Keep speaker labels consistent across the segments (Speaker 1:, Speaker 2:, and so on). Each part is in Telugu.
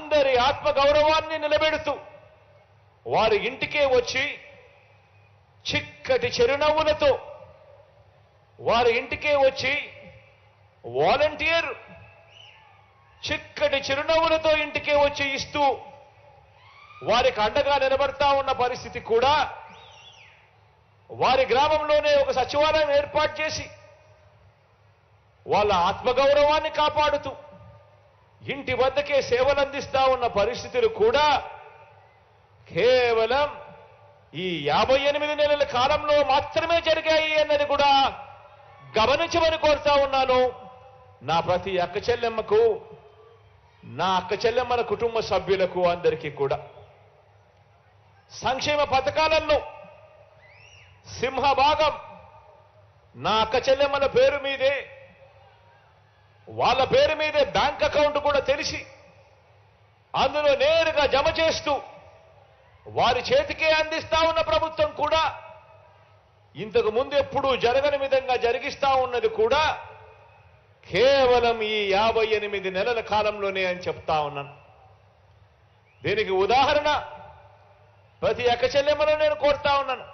Speaker 1: అందరి ఆత్మగౌరవాన్ని నిలబెడుతూ వారి ఇంటికే వచ్చి చిక్కటి చిరునవ్వులతో వారి ఇంటికే వచ్చి వాలంటీర్ చిక్కటి చిరునవ్వులతో ఇంటికే వచ్చి ఇస్తూ వారికి అండగా నిలబడతా ఉన్న పరిస్థితి కూడా వారి గ్రామంలోనే ఒక సచివాలయం ఏర్పాటు చేసి వాళ్ళ ఆత్మగౌరవాన్ని కాపాడుతూ ఇంటి వద్దకే సేవలు అందిస్తా ఉన్న పరిస్థితులు కూడా కేవలం ఈ 58 నెలల కాలంలో మాత్రమే జరిగాయి అన్నది కూడా గమనించమని కోరుతా ఉన్నాను. నా ప్రతి అక్క చెల్లెమ్మకు, నా అక్క చెల్లెమ్మల కుటుంబ సభ్యులకు అందరికీ కూడా సంక్షేమ పథకాలలో సింహభాగం నా అక్క చెల్లెమ్మల పేరు మీదే, వాళ్ళ పేరు మీదే బ్యాంక్ అకౌంట్ కూడా తెలిసి అందులో నేరుగా జమ చేస్తూ వారి చేతికే అందిస్తా ఉన్న ప్రభుత్వం కూడా ఇంతకు ముందు ఎప్పుడూ జరగని విధంగా జరిగిస్తా ఉన్నది కూడా కేవలం ఈ 58 నెలల కాలంలోనే అని చెప్తా ఉన్నాను. దీనికి ఉదాహరణ ప్రతి అక్క చెల్లెమ్మలో నేను కోరుతా ఉన్నాను.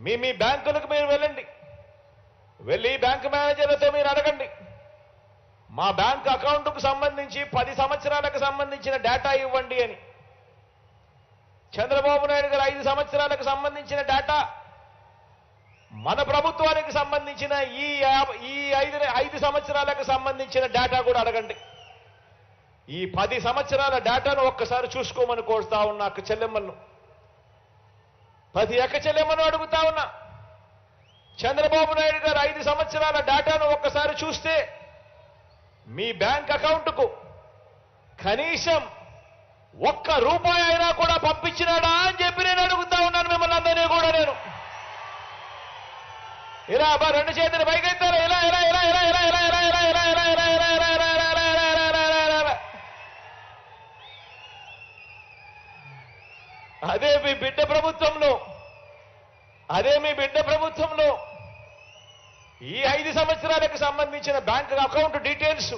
Speaker 1: మీ బ్యాంకులకు మీరు వెళ్ళండి, వెళ్ళి బ్యాంకు మేనేజర్లతో మీరు అడగండి, మా బ్యాంక్ అకౌంట్కు సంబంధించి 10 సంవత్సరాలకు సంబంధించిన డేటా ఇవ్వండి అని. చంద్రబాబు నాయుడు గారు 5 సంవత్సరాలకు సంబంధించిన డేటా, మన ప్రభుత్వానికి సంబంధించిన ఈ 5 సంవత్సరాలకు సంబంధించిన డేటా కూడా అడగండి. ఈ 10 సంవత్సరాల డేటాను ఒక్కసారి చూసుకోమని కోరుతా ఉన్నా అక్క చెల్లెమ్మలను, ప్రతి అక్క చెల్లెమ్మను అడుగుతా ఉన్నా. చంద్రబాబు నాయుడు గారు 5 సంవత్సరాల డేటాను ఒక్కసారి చూస్తే మీ బ్యాంక్ అకౌంట్కు కనీసం ₹1 అయినా కూడా పంపించినాడా అని చెప్పి నేను అడుగుతా ఉన్నాను మిమ్మల్ని అందరినీ కూడా. నేను ఇలా రెండు చేతులు పైకెత్తారు, ఇలా ఇలా ఇలా ఇలా ఇలా ఇలా ఇలా ఇలా ఇలా ఇలా ఇలా ఇలా ఇలా ఇలా. అదే మీ బిడ్డ ప్రభుత్వంలో, అదే మీ బిడ్డ ప్రభుత్వంలో ఈ 5 సంవత్సరాలకు సంబంధించిన బ్యాంక్ అకౌంట్ డీటెయిల్స్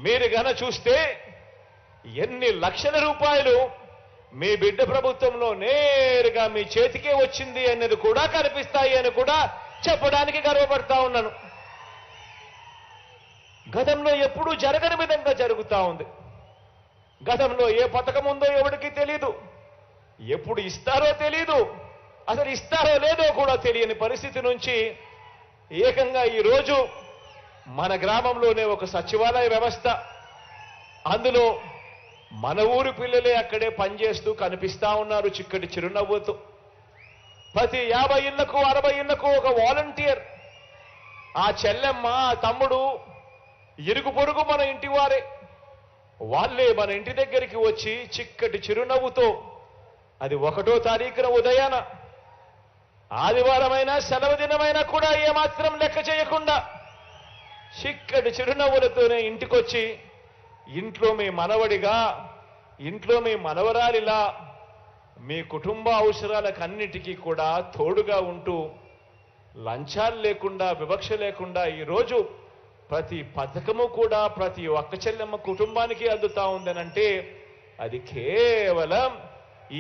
Speaker 1: మీరు గన చూస్తే ఎన్ని లక్షల రూపాయలు మీ బిడ్డ ప్రభుత్వంలో నేరుగా మీ చేతికే వచ్చింది అనేది కూడా కనిపిస్తాయి అని కూడా చెప్పడానికి గర్వపడతా ఉన్నాను. గతంలో ఎప్పుడూ జరగని విధంగా జరుగుతా ఉంది. గతంలో ఏ పథకం ఉందో ఎవరికి తెలీదు, ఎప్పుడు ఇస్తారో తెలీదు, అసలు ఇస్తారో లేదో కూడా తెలియని పరిస్థితి నుంచి ఏకంగా ఈరోజు మన గ్రామంలోనే ఒక సచివాలయ వ్యవస్థ, అందులో మన ఊరి పిల్లలే అక్కడే పనిచేస్తూ కనిపిస్తా ఉన్నారు చిక్కటి చిరునవ్వుతో. ప్రతి 50 ఇళ్లకు 60 ఇళ్లకు ఒక వాలంటీర్, ఆ చెల్లెమ్మ, ఆ తమ్ముడు, ఇరుగు పొరుగు మన ఇంటి వారే, వాళ్ళే మన ఇంటి దగ్గరికి వచ్చి చిక్కటి చిరునవ్వుతో, అది 1వ తారీఖున ఉదయాన ఆదివారమైనా సెలవు దినమైనా కూడా ఏమాత్రం లెక్క చేయకుండా చిక్కటి చిరునవ్వులతోనే ఇంటికొచ్చి ఇంట్లో మీ మనవడిగా, ఇంట్లో మీ మనవరాలిలా మీ కుటుంబ అవసరాలకన్నిటికీ కూడా తోడుగా ఉంటూ లంచాలు లేకుండా, వివక్ష లేకుండా ఈరోజు ప్రతి పథకము కూడా ప్రతి ఒక్క చెల్లెమ్మ కుటుంబానికి అందుతా ఉందనంటే అది కేవలం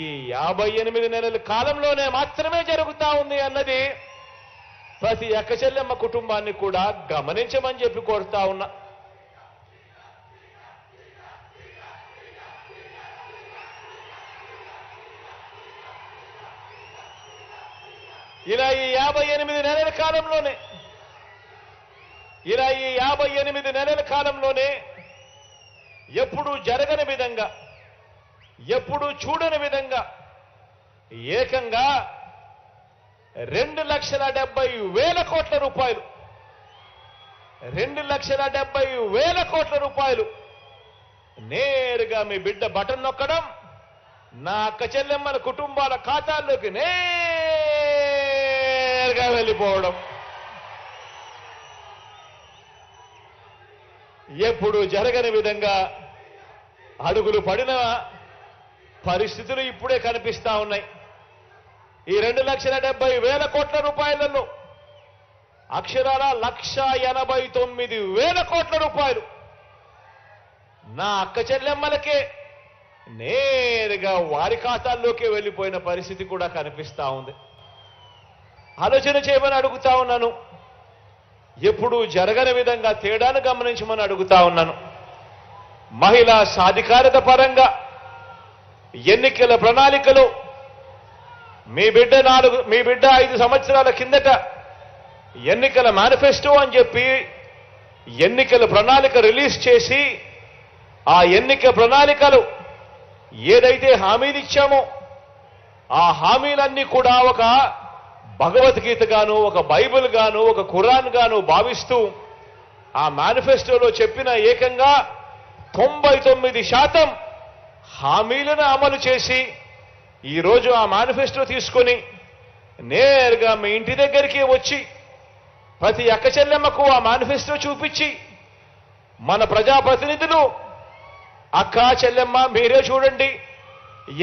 Speaker 1: ఈ 58 నెలల కాలంలోనే మాత్రమే జరుగుతా ఉంది అన్నది ప్రతి అక్క చెల్లెమ్మ కుటుంబాన్ని కూడా గమనించమని చెప్పి కోరుతా ఉన్నా. ఇలా ఈ 58 నెలల కాలంలోనే, ఇలా ఈ 58 నెలల కాలంలోనే ఎప్పుడూ జరగని విధంగా, ఎప్పుడూ చూడని విధంగా ఏకంగా 2,70,000 కోట్ల రూపాయలు, 2,70,000 కోట్ల రూపాయలు నేరుగా మీ బిడ్డ బటన్ నొక్కడం, నా అక్క చెల్లెమ్మల కుటుంబాల ఖాతాల్లోకి నేరుగా వెళ్ళిపోవడం. ఎప్పుడు జరగని విధంగా అడుగులు పడిన పరిస్థితులు ఇప్పుడే కనిపిస్తా ఉన్నాయి. ఈ 2,70,000 కోట్ల రూపాయలలో అక్షరాల 1,89,000 కోట్ల రూపాయలు నా అక్క చెల్లెమ్మలకే నేరుగా వారి ఖాతాల్లోకి వెళ్ళిపోయిన పరిస్థితి కూడా కనిపిస్తా ఉంది. ఆలోచన చేయమని అడుగుతా ఉన్నాను. ఎప్పుడు జరగని విధంగా తేడాను గమనించమని అడుగుతా ఉన్నాను. మహిళా సాధికారత పరంగా ఎన్నికల ప్రణాళికలో మీ బిడ్డ 5 సంవత్సరాల కిందట ఎన్నికల మేనిఫెస్టో అని చెప్పి ఎన్నికల ప్రణాళిక రిలీజ్ చేసి ఆ ఎన్నిక ప్రణాళికలు ఏదైతే హామీలు ఇచ్చామో ఆ హామీలన్నీ కూడా ఒక భగవద్గీత గాను, ఒక బైబిల్ గాను, ఒక ఖురాన్ గాను భావిస్తూ ఆ మేనిఫెస్టోలో చెప్పిన ఏకంగా 99% హామీలను అమలు చేసి ఈరోజు ఆ మేనిఫెస్టో తీసుకొని నేరుగా మీ ఇంటి దగ్గరికి వచ్చి ప్రతి అక్క చెల్లెమ్మకు ఆ మేనిఫెస్టో చూపించి మన ప్రజాప్రతినిధులు అక్క చెల్లెమ్మ మీరే చూడండి,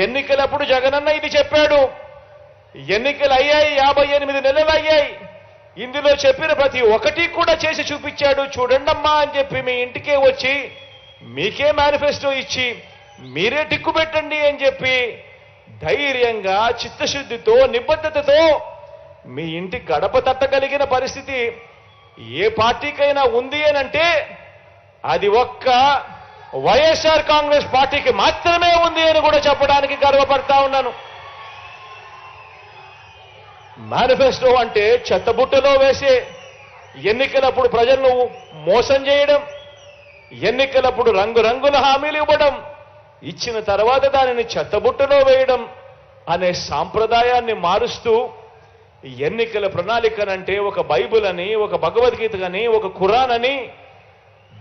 Speaker 1: ఎన్నికలప్పుడు జగనన్న ఇది చెప్పాడు, ఎన్నికలు అయ్యాయి, 58 నెలలు అయ్యాయి, ఇందులో చెప్పిన ప్రతి ఒక్కటి కూడా చేసి చూపించాడు చూడండమ్మా అని చెప్పి మీ ఇంటికే వచ్చి మీకే మేనిఫెస్టో ఇచ్చి మీరే టిక్కు పెట్టండి అని చెప్పి ధైర్యంగా చిత్తశుద్ధితో నిబద్ధతతో మీ ఇంటి గడప తట్టగలిగిన పరిస్థితి ఏ పార్టీకైనా ఉంది అనంటే అది ఒక్క వైఎస్ఆర్ కాంగ్రెస్ పార్టీకి మాత్రమే ఉంది అని కూడా చెప్పడానికి గర్వపడతా ఉన్నాను. మేనిఫెస్టో అంటే చెత్తబుట్టలో వేసే, ఎన్నికలప్పుడు ప్రజలను మోసం చేయడం, ఎన్నికలప్పుడు రంగురంగుల హామీలు ఇవ్వడం, ఇచ్చిన తర్వాత దానిని చెత్తబుట్టలో వేయడం అనే సాంప్రదాయాన్ని మారుస్తూ ఎన్నికల ప్రణాళికనంటే ఒక బైబిల్ అని, ఒక భగవద్గీత అని, ఒక ఖురాన్ అని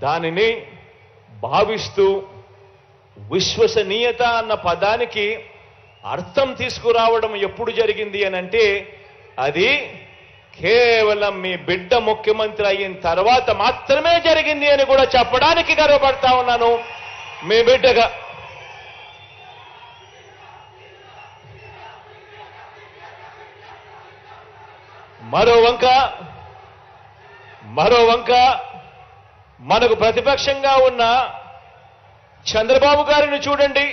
Speaker 1: దానిని భావిస్తూ విశ్వసనీయత అన్న పదానికి అర్థం తీసుకురావడం ఎప్పుడు జరిగింది అనంటే అది కేవలం మీ బిడ్డ ముఖ్యమంత్రి అయిన తర్వాత మాత్రమే జరిగింది అని కూడా చెప్పడానికి గర్వపడతా ఉన్నాను మీ బిడ్డగా. మరో వంక మనకు ప్రతిపక్షంగా ఉన్న చంద్రబాబు గారిని చూడండి,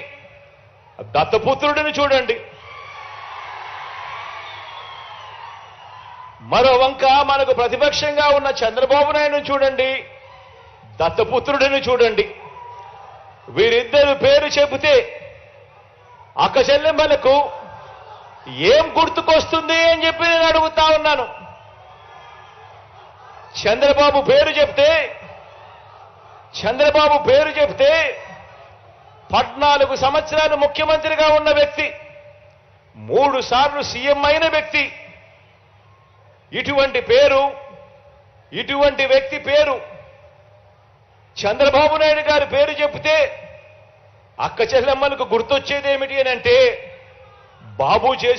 Speaker 1: దత్తపుత్రుడిని చూడండి. మరో వంక మనకు ప్రతిపక్షంగా ఉన్న చంద్రబాబు నాయుడుని చూడండి, దత్తపుత్రుడిని చూడండి. వీరిద్దరు పేరు చెబితే అక్క చెల్లెమ్మలకు ఏం గుర్తుకొస్తుంది అని చెప్పి నేను అడుగుతా ఉన్నాను. చంద్రబాబు పేరు చెప్తే 14 సంవత్సరాలు ముఖ్యమంత్రిగా ఉన్న వ్యక్తి, 3 సార్లు సీఎం అయిన వ్యక్తి, ఇటువంటి వ్యక్తి పేరు చంద్రబాబు నాయుడు గారి పేరు చెబితే అక్క చెల్లెమ్మలకు గుర్తొచ్చేది ఏమిటి అని అంటే బాబు చేసి